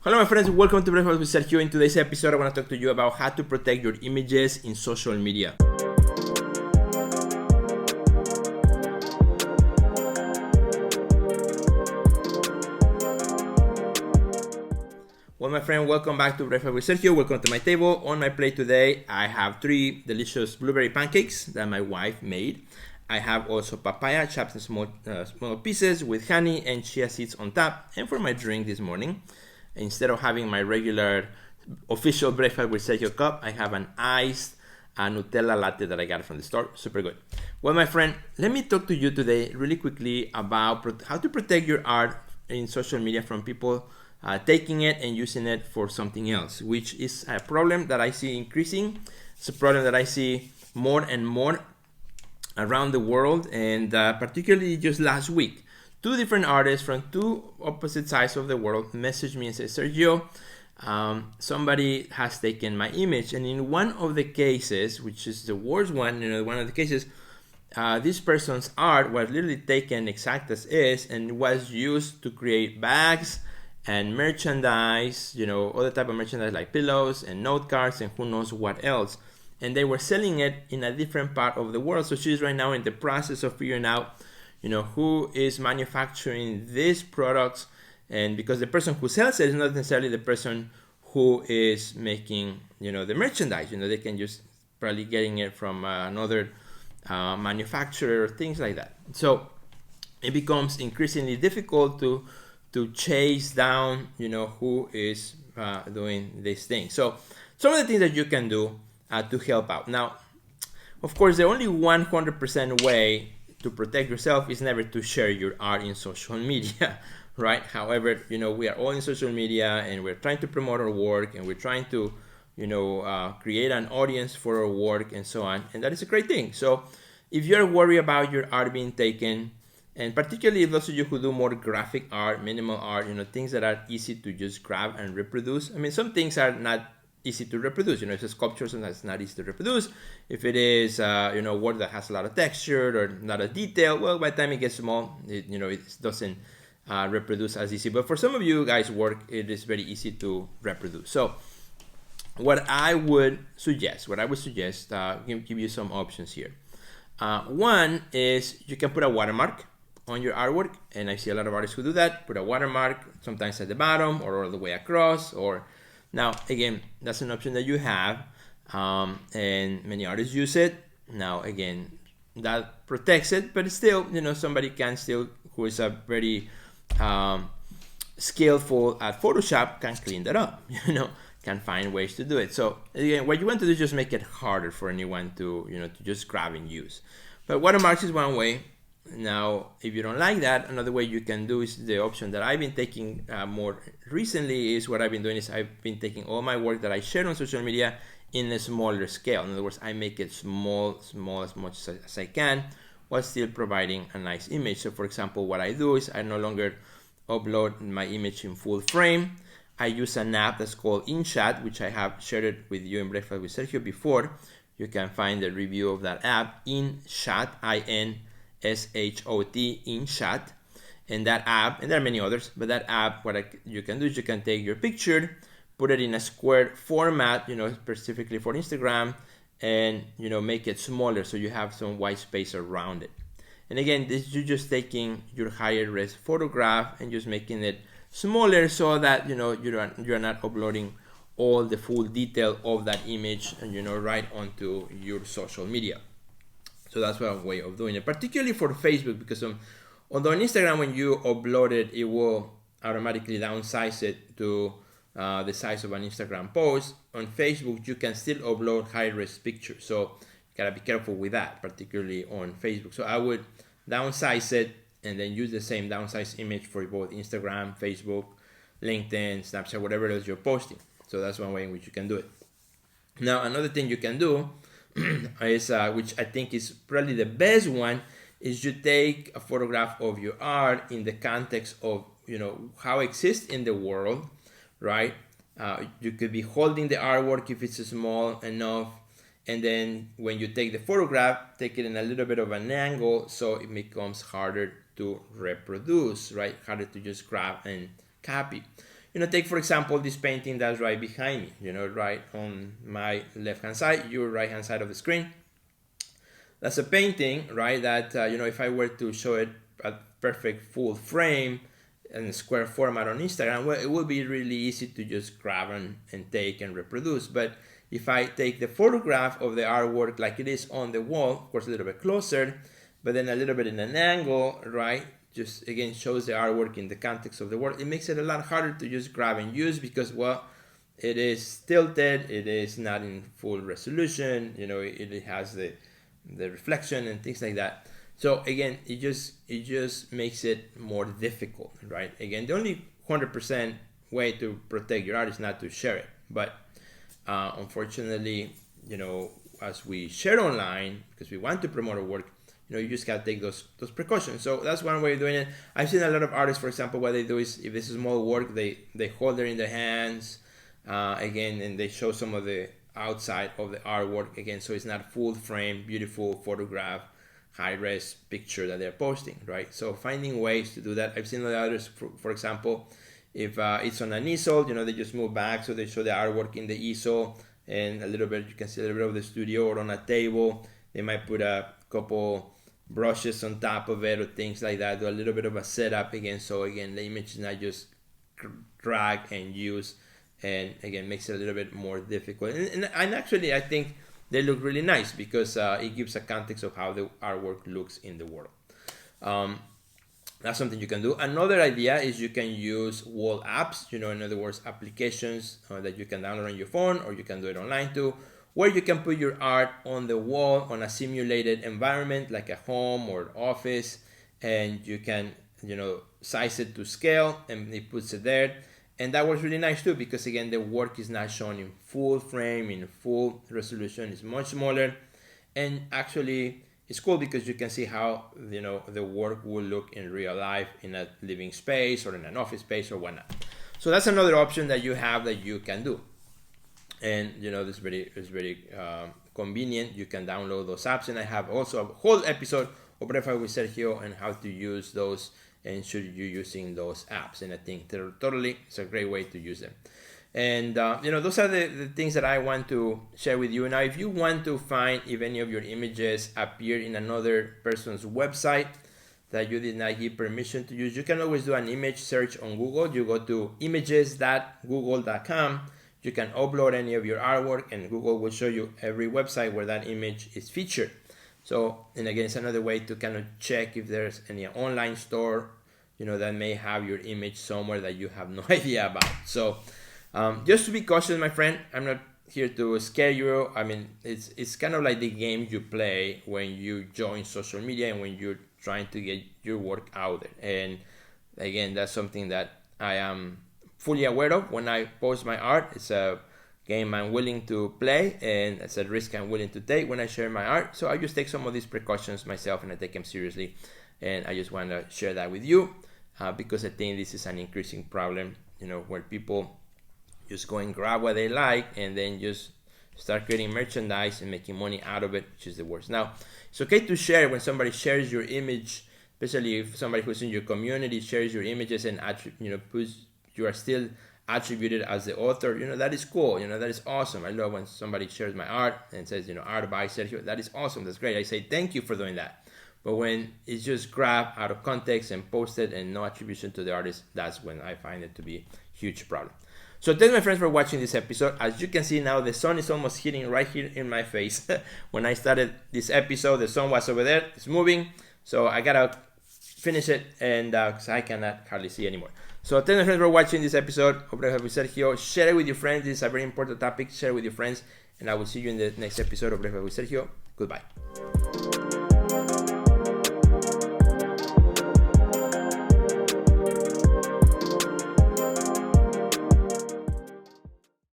Hello my friends, welcome to Breakfast with Sergio. In today's episode I want to talk to you about how to protect your images in social media. Well my friend, welcome back to Breakfast with Sergio. Welcome to my table. On my plate today I have 3 delicious blueberry pancakes that my wife made. I have also papaya chopped in small pieces with honey and chia seeds on top. And for my drink this morning, instead of having my regular official Breakfast with Sergio cup, I have an iced Nutella latte that I got from the store. Super good. Well, my friend, let me talk to you today really quickly about how to protect your art in social media from people taking it and using it for something else, which is a problem that I see increasing. It's a problem that I see more and more around the world, and particularly just last week. 2 different artists from 2 opposite sides of the world messaged me and said, Sergio, somebody has taken my image. And in one of the cases, which is the worst one, one of the cases, this person's art was literally taken exact as is and was used to create bags and merchandise, other type of merchandise like pillows and note cards and who knows what else. And they were selling it in a different part of the world. So she's right now in the process of figuring out who is manufacturing these products, and because the person who sells it is not necessarily the person who is making, the merchandise. They can just probably getting it from another manufacturer, things like that. So it becomes increasingly difficult to chase down, who is doing this thing. So some of the things that you can do to help out. Now, of course, the only 100% way to protect yourself is never to share your art in social media, right? However, we are all in social media and we're trying to promote our work and we're trying to, create an audience for our work and so on. And that is a great thing. So if you're worried about your art being taken, and particularly those of you who do more graphic art, minimal art, things that are easy to just grab and reproduce. I mean, some things are not easy to reproduce. If it's a sculpture, sometimes it's not easy to reproduce. If it is, work that has a lot of texture or a lot of detail, well, by the time it gets small, it doesn't reproduce as easy. But for some of you guys' work, it is very easy to reproduce. So what I would suggest, give you some options here. One is you can put a watermark on your artwork, and I see a lot of artists who do that. Put a watermark, sometimes at the bottom or all the way across, or now, again, that's an option that you have, and many artists use it. Now, again, that protects it, but still, somebody can still, who is a very skillful at Photoshop, can clean that up, can find ways to do it. So, again, what you want to do is just make it harder for anyone to, to just grab and use. But watermarks is one way. Now, if you don't like that, another way you can do is the option that I've been taking more recently is what I've been doing is I've been taking all my work that I share on social media in a smaller scale. In other words, I make it small as much as I can while still providing a nice image. So for example, what I do is I no longer upload my image in full frame. I use an app that's called InShot, which I have shared it with you in Breakfast with Sergio before. You can find the review of that app, InShot, InShot, InShot, and that app, and there are many others, but that app, you can do is you can take your picture, put it in a square format, specifically for Instagram, and make it smaller so you have some white space around it. And again, you're just taking your higher res photograph and just making it smaller so that you're not uploading all the full detail of that image and right onto your social media. So that's one way of doing it, particularly for Facebook, because although on Instagram, when you upload it, it will automatically downsize it to the size of an Instagram post. On Facebook, you can still upload high-res pictures. So you gotta be careful with that, particularly on Facebook. So I would downsize it and then use the same downsized image for both Instagram, Facebook, LinkedIn, Snapchat, whatever it is you're posting. So that's one way in which you can do it. Now, another thing you can do is, which I think is probably the best one, is you take a photograph of your art in the context of how it exists in the world, right? You could be holding the artwork if it's small enough, and then when you take the photograph, take it in a little bit of an angle so it becomes harder to reproduce, right? Harder to just grab and copy. take for example this painting that's right behind me, right on my left hand side, your right hand side of the screen. That's a painting, right, that if I were to show it at perfect full frame and square format on Instagram, well, it would be really easy to just grab and take and reproduce. But if I take the photograph of the artwork like it is on the wall, of course a little bit closer, but then a little bit in an angle, right, just again shows the artwork in the context of the world, it makes it a lot harder to just grab and use because, well, it is tilted, it is not in full resolution, it has the reflection and things like that. So again, it just makes it more difficult, right? Again, the only 100% way to protect your art is not to share it. But unfortunately, as we share online, because we want to promote our work, you just gotta take those precautions. So that's one way of doing it. I've seen a lot of artists, for example, what they do is if this is small work, they hold it in their hands, again, and they show some of the outside of the artwork again, so it's not full frame, beautiful photograph, high-res picture that they're posting, right? So finding ways to do that. I've seen the others, for example, if it's on an easel, they just move back so they show the artwork in the easel, and a little bit, you can see a little bit of the studio, or on a table, they might put a couple brushes on top of it or things like that, do a little bit of a setup again, so again, the image is not just drag and use, and again, makes it a little bit more difficult. And actually, I think they look really nice because it gives a context of how the artwork looks in the world. That's something you can do. Another idea is you can use wall apps, in other words, applications that you can download on your phone, or you can do it online too, where you can put your art on the wall on a simulated environment like a home or office, and you can, size it to scale, and it puts it there. And that works really nice too, because again, the work is not shown in full frame, in full resolution. It's much smaller, and actually it's cool because you can see how the work will look in real life in a living space or in an office space or whatnot. So that's another option that you have that you can do, and this is very convenient. You can download those apps, and I have also a whole episode of Breakfast with Sergio and how to use those and should you using those apps, and I think it's a great way to use them. And those are the things that I want to share with you. Now, if you want to find if any of your images appear in another person's website that you did not give permission to use, you can always do an image search on Google. You go to images.google.com. You can upload any of your artwork, and Google will show you every website where that image is featured. So, and again, it's another way to kind of check if there's any online store, that may have your image somewhere that you have no idea about. So, just to be cautious, my friend. I'm not here to scare you. I mean, it's kind of like the game you play when you join social media and when you're trying to get your work out there. And again, that's something that I am fully aware of when I post my art. It's a game I'm willing to play, and it's a risk I'm willing to take when I share my art. So I just take some of these precautions myself, and I take them seriously. And I just want to share that with you because I think this is an increasing problem, where people just go and grab what they like and then just start creating merchandise and making money out of it, which is the worst. Now, it's okay to share when somebody shares your image, especially if somebody who's in your community shares your images and you are still attributed as the author. That is cool. That is awesome. I love when somebody shares my art and says, art by Sergio. That is awesome. That's great. I say thank you for doing that. But when it's just grabbed out of context and posted and no attribution to the artist, that's when I find it to be a huge problem. So thanks, my friends, for watching this episode. As you can see now, the sun is almost hitting right here in my face. When I started this episode, the sun was over there. It's moving. So I got to finish it, and because I cannot hardly see anymore. So thanks, my friends, for watching this episode of Breakfast with Sergio. Share it with your friends. This is a very important topic. Share it with your friends. And I will see you in the next episode of Breakfast with Sergio. Goodbye.